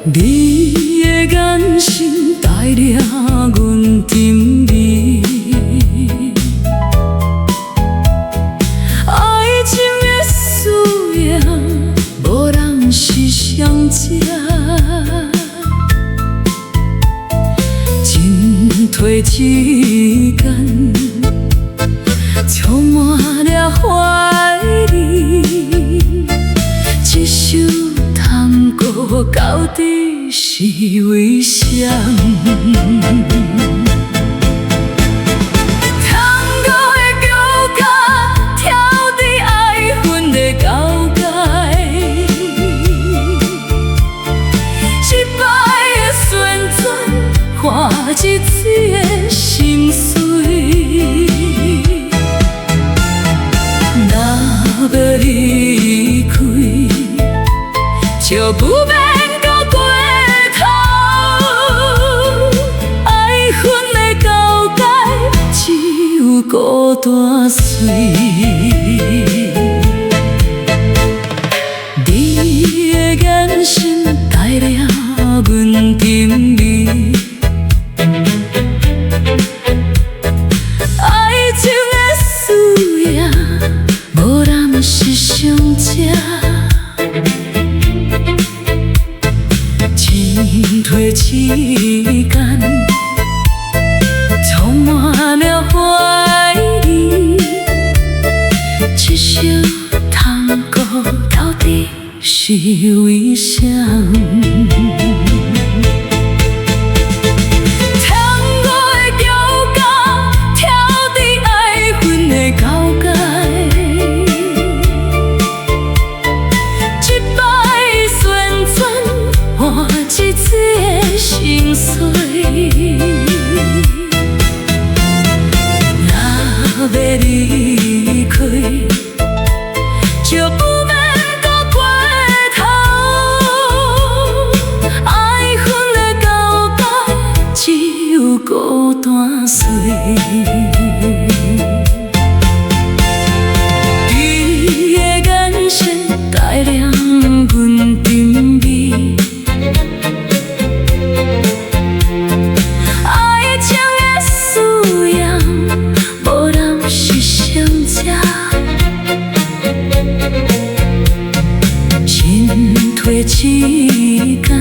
你的眼神带领阮沉迷，爱情的需要无人是上正，进退之间充满了怀疑，一首探戈到底是为谁？探戈的桥脚跳伫爱恨的交界，失败的旋转化一次的心碎。若要离开，就不免到过头。爱恨的交界，只有孤单碎。你的眼神带领阮沉迷，爱情的需要无人是上正，进退之间充满了怀疑，一首探戈到底是为谁？心碎，若要离开，就不免到过头。爱恨的交界，只有孤单碎。你的眼神带领阮沉迷，进退之间